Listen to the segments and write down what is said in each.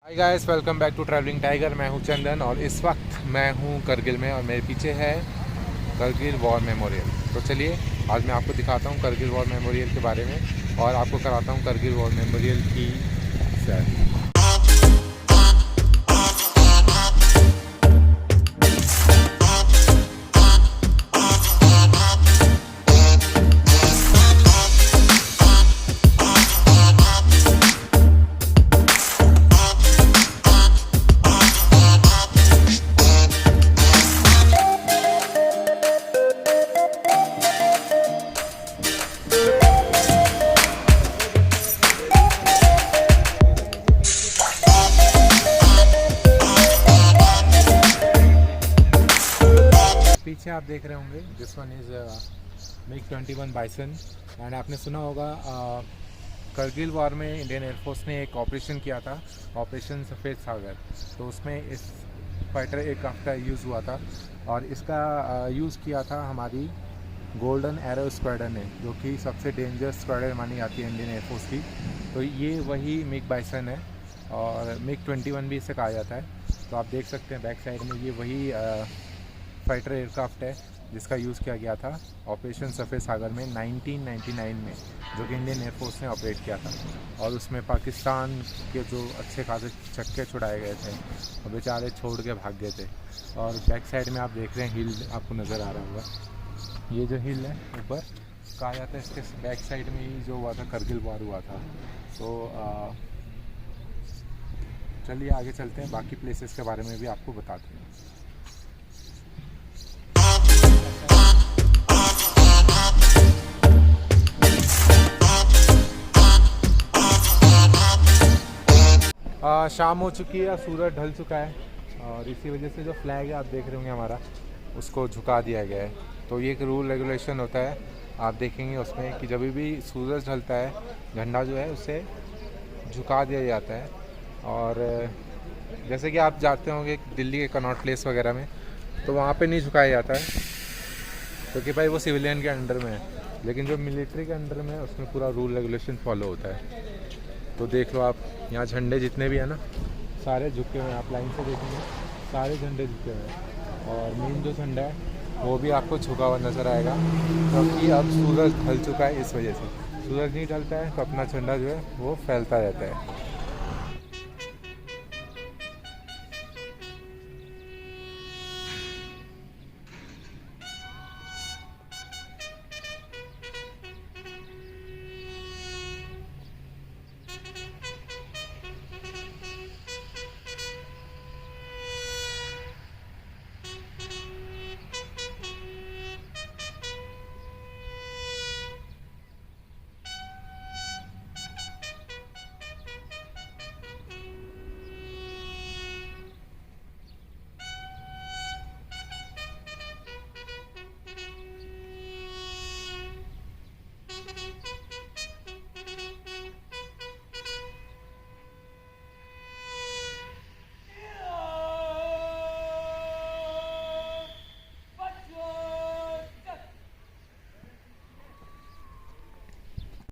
Hi guys, welcome back to Travelling Tiger. मैं हूं चंदन और इस वक्त मैं हूं करगिल में और मेरे पीछे है करगिल वॉर मेमोरियल। तो चलिए आज मैं आपको दिखाता हूं करगिल वॉर मेमोरियल के बारे में और आपको कराता हूं करगिल वॉर मेमोरियल की सैर। पीछे आप देख रहे होंगे this one is MiG-21 bison. And आपने सुना होगा करगिल वॉर में इंडियन एयरफोर्स ने एक ऑपरेशन किया था, ऑपरेशन सफ़ेद सागर। तो उसमें इस फाइटर एयरक्राफ्ट का यूज़ हुआ था और इसका यूज़ किया था हमारी गोल्डन एरो स्क्वाड्रन ने, जो कि सबसे डेंजरस स्क्वाड्रन मानी जाती है इंडियन एयरफोर्स की। तो ये वही मिग बाइसन है और MiG-21 भी इसे कहा जाता है। तो आप देख सकते हैं बैक साइड में ये वही फाइटर एयरक्राफ्ट है जिसका यूज़ किया गया था ऑपरेशन सफ़ेद सागर में 1999 में, जो कि इंडियन एयरफोर्स ने ऑपरेट किया था। और उसमें पाकिस्तान के जो अच्छे खासे चक्के छुड़ाए गए थे और बेचारे छोड़ के भाग गए थे। और बैक साइड में आप देख रहे हैं हिल आपको नज़र आ रहा होगा। ये जो हिल है ऊपर, कहा जाता है इसके बैक साइड में ही जो हुआ था करगिल वॉर हुआ था। तो चलिए आगे चलते हैं, बाकी प्लेसेस के बारे में भी आपको बताते हैं। शाम हो चुकी है, सूरज ढल चुका है और इसी वजह से जो फ्लैग है आप देख रहे होंगे हमारा, उसको झुका दिया गया है। तो ये एक रूल रेगुलेशन होता है, आप देखेंगे उसमें कि जब भी सूरज ढलता है झंडा जो है उसे झुका दिया जाता है। और जैसे कि आप जानते होंगे दिल्ली के कनॉट प्लेस वगैरह में, तो वहाँ पे नहीं झुकाया जाता है क्योंकि भाई वो सिविलियन के अंडर में है, लेकिन जो मिलिट्री के अंडर में है उसमें पूरा रूल रेगुलेशन फॉलो होता है। तो देख लो आप, यहाँ झंडे जितने भी हैं ना सारे झुके हुए हैं, आप लाइन से देखेंगे सारे झंडे झुके हुए हैं। और मेन जो झंडा है वो भी आपको झुका हुआ नज़र आएगा क्योंकि अब सूरज ढल चुका है, इस वजह से। सूरज नहीं ढलता है तो अपना झंडा जो है वो फैलता रहता है।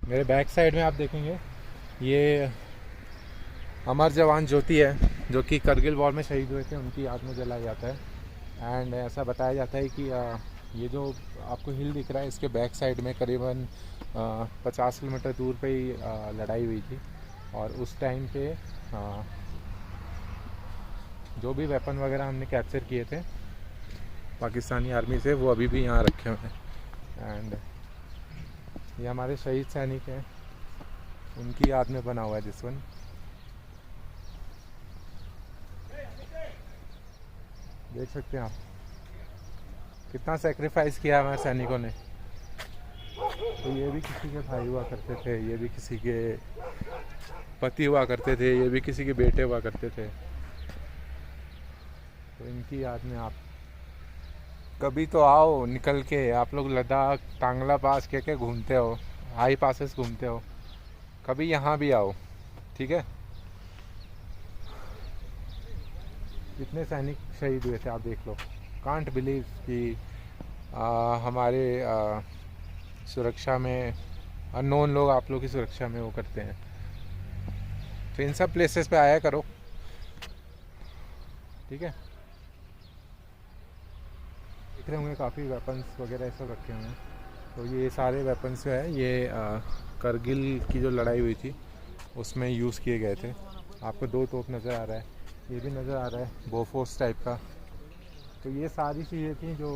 मेरे बैक साइड में आप देखेंगे ये अमर जवान ज्योति है, जो कि करगिल वॉर में शहीद हुए थे, उनकी याद में जलाया जाता है। एंड ऐसा बताया जाता है कि ये जो आपको हिल दिख रहा है इसके बैक साइड में करीबन 50 किलोमीटर दूर पे ही लड़ाई हुई थी। और उस टाइम पे जो भी वेपन वगैरह हमने कैप्चर किए थे पाकिस्तानी आर्मी से, वो अभी भी यहाँ रखे हुए हैं। एंड ये हमारे शहीद सैनिक हैं, उनकी याद में बना हुआ है दिस वन। देख सकते हैं आप कितना सेक्रीफाइस किया हमारे सैनिकों ने। तो ये भी किसी के भाई हुआ करते थे, ये भी किसी के पति हुआ करते थे, ये भी किसी के बेटे हुआ करते थे। तो इनकी याद में आप कभी तो आओ निकल के, आप लोग लद्दाख टांगला पास के घूमते हो, हाई पासेस घूमते हो, कभी यहाँ भी आओ, ठीक है। कितने सैनिक शहीद हुए थे आप देख लो। कांट बिलीव कि हमारे सुरक्षा में अननोन लोग आप लोग की सुरक्षा में वो करते हैं। तो इन सब प्लेसेस पे आया करो, ठीक है, दिख रहे होंगे काफ़ी वेपन्स वगैरह सब रखे हुए हैं। तो ये सारे वेपन्स जो है ये करगिल की जो लड़ाई हुई थी उसमें यूज़ किए गए थे। आपको 2 तोप नज़र आ रहा है, ये भी नज़र आ रहा है बोफोर्स टाइप का। तो ये सारी चीज़ें थी जो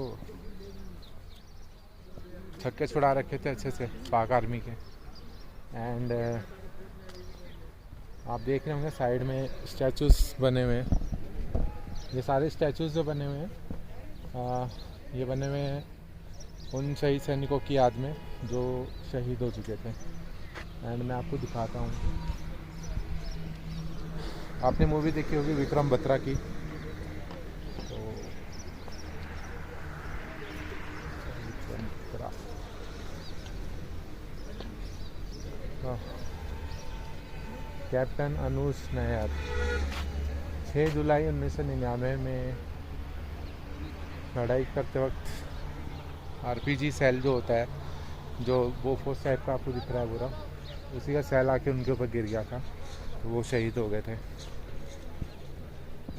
छक्के छुड़ा रखे थे अच्छे से पाक आर्मी के। एंड आप देख रहे होंगे साइड में स्टैचूज़ बने हुए हैं। ये सारे स्टैचूज़ जो बने हुए हैं ये बने हुए हैं उन शहीद सैनिकों की याद में जो शहीद हो चुके थे। एंड मैं आपको दिखाता हूँ, आपने मूवी देखी होगी विक्रम बत्रा की। तो विक्रम बत्रा कैप्टन अनुज नायर 6 जुलाई 1999 में लड़ाई करते वक्त आरपीजी सेल जो होता है, जो बोफोर्स टाइप का आपको दिख रहा है पूरा, उसी का सेल आके उनके ऊपर गिर गया था, तो वो शहीद हो गए थे।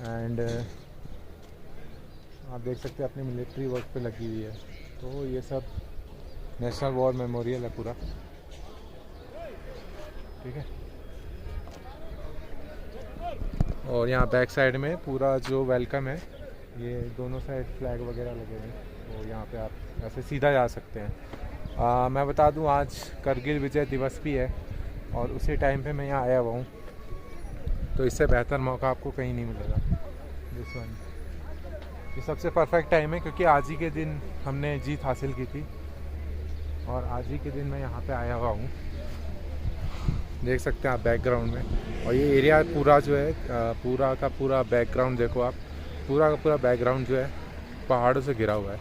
एंड आप देख सकते हैं अपनी मिलिट्री वर्क पे लगी हुई है। तो ये सब नेशनल वॉर मेमोरियल है पूरा, ठीक है। और यहाँ बैक साइड में पूरा जो वेलकम है, ये दोनों साइड फ्लैग वगैरह लगे हैं, तो यहाँ पे आप ऐसे सीधा जा सकते हैं। मैं बता दूँ आज करगिल विजय दिवस भी है और उसी टाइम पे मैं यहाँ आया हुआ हूँ, तो इससे बेहतर मौका आपको कहीं नहीं मिलेगा। दिस वन ये सबसे परफेक्ट टाइम है क्योंकि आज ही के दिन हमने जीत हासिल की थी और आज ही के दिन मैं यहाँ पे आया हुआ हूँ। देख सकते हैं आप बैकग्राउंड में, और ये एरिया पूरा जो है पूरा का पूरा बैकग्राउंड देखो आप, पूरा का पूरा बैकग्राउंड जो है पहाड़ों से घिरा हुआ है।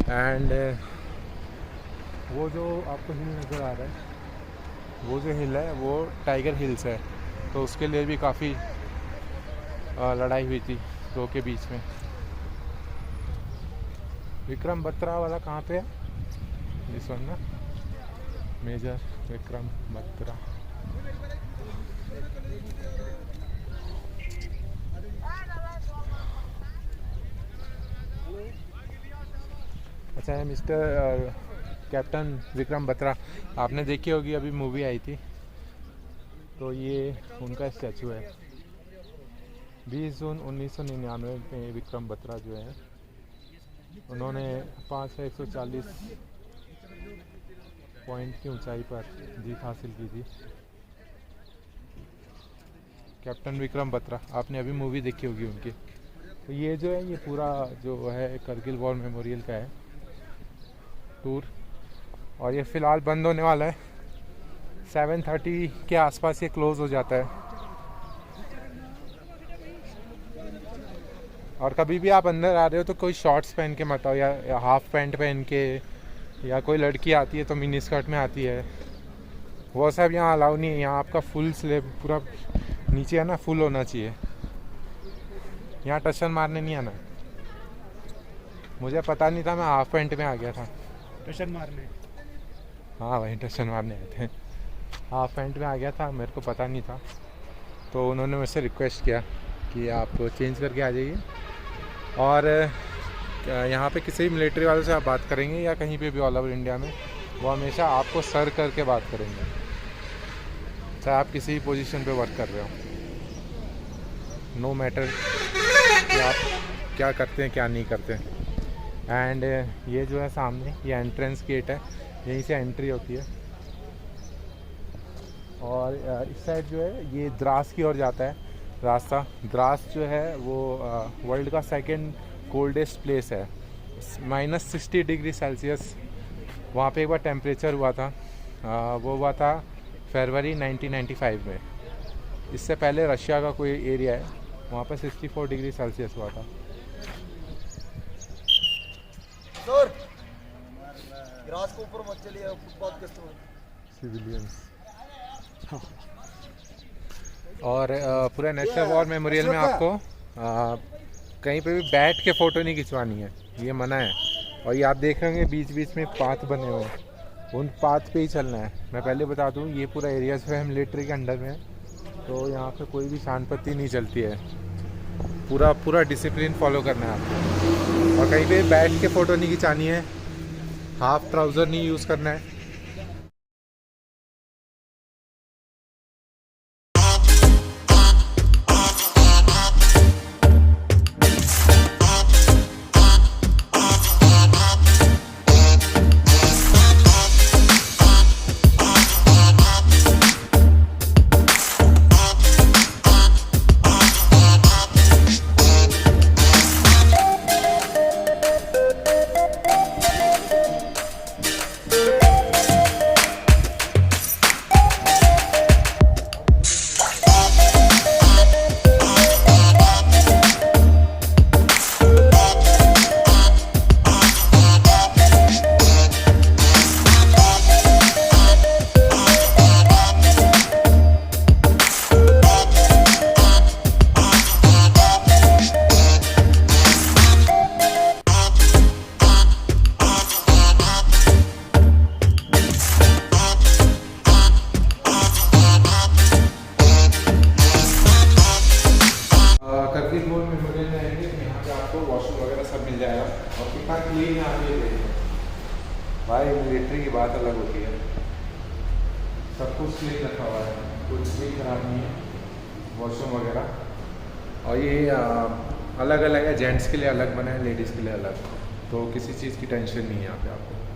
एंड वो जो आपको हिल नज़र आ रहा है, वो जो हिल है वो टाइगर हिल्स है, तो उसके लिए भी काफ़ी लड़ाई हुई थी दो के बीच में। विक्रम बत्रा वाला कहाँ पे है? इस वन ना, मेजर विक्रम बत्रा। अच्छा है मिस्टर कैप्टन विक्रम बत्रा, आपने देखी होगी, अभी मूवी आई थी, तो ये उनका स्टैचू है। 20 जून 1999 में विक्रम बत्रा जो है उन्होंने 5,140 पॉइंट की ऊंचाई पर जीत हासिल की थी। कैप्टन विक्रम बत्रा, आपने अभी मूवी देखी होगी उनकी। तो ये जो है ये पूरा जो है करगिल वॉर मेमोरियल का है टूर, और ये फ़िलहाल बंद होने वाला है। 7:30 के आसपास ये क्लोज़ हो जाता है। और कभी भी आप अंदर आ रहे हो तो कोई शॉर्ट्स पहन के मत आओ, या हाफ पैंट पहन के, या कोई लड़की आती है तो मिनी स्कर्ट में आती है, वो सब यहाँ अलाउ नहीं है। यहाँ आपका फुल स्लीव पूरा नीचे है ना, फुल होना चाहिए। यहाँ टशन मारने नहीं आना। मुझे पता नहीं था, मैं हाफ पैंट में आ गया था टशन मारने। हाँ वहीं टशन मारने आए थे, हाफ पैंट में आ गया था, मेरे को पता नहीं था। तो उन्होंने मुझसे रिक्वेस्ट किया कि आप चेंज करके आ जाइए। और यहाँ पे किसी भी मिलिट्री वाले से आप बात करेंगे या कहीं पे भी ऑल ओवर इंडिया में, वो हमेशा आपको सर करके बात करेंगे, चाहे आप किसी भी पोजीशन पे वर्क कर रहे हो, नो मैटर कि आप क्या करते हैं क्या नहीं करते। एंड ये जो है सामने ये एंट्रेंस गेट है, यहीं से एंट्री होती है। और इस साइड जो है ये द्रास की ओर जाता है रास्ता। द्रास जो है वो वर्ल्ड का सेकंड कोल्डेस्ट प्लेस है, -60 डिग्री सेल्सियस वहाँ पे एक बार टेम्परेचर हुआ था। वो हुआ था फरवरी 1995 में। इससे पहले रशिया का कोई एरिया है वहाँ पर 64 डिग्री सेल्सियस हुआ था। सर ग्रास के ऊपर मत चलिए, फुटपाथ के सिविलियंस। और पूरा नेशनल वॉर मेमोरियल में आपको कहीं पे भी बैठ के फ़ोटो नहीं खिंचवानी है, ये मना है। और ये आप देख रहे होंगे बीच बीच में पाथ बने हुए हैं, उन पाथ पे ही चलना है। मैं पहले बता दूं ये पूरा एरिया जो है मिलिट्री के अंडर में है, तो यहाँ पे कोई भी शांति नहीं चलती है। पूरा पूरा डिसिप्लिन फॉलो करना है आपको, और कहीं पे बैठ के फ़ोटो नहीं खिंचानी है, हाफ ट्राउज़र नहीं यूज़ करना है। करगिल वॉर मेमोरियल में आएंगे, यहाँ पे आपको वॉशरूम वगैरह सब मिल जाएगा, और कितना क्लीन है आप ये देखिए भाई, मिलिट्री की बात अलग होती है। सब कुछ क्लीन रखा हुआ है, कुछ भी खराब नहीं है, वॉशरूम वगैरह। और ये अलग अलग है, जेंट्स के लिए अलग बना है, लेडीज़ के लिए अलग, तो किसी चीज़ की टेंशन नहीं है यहाँ पे आपको।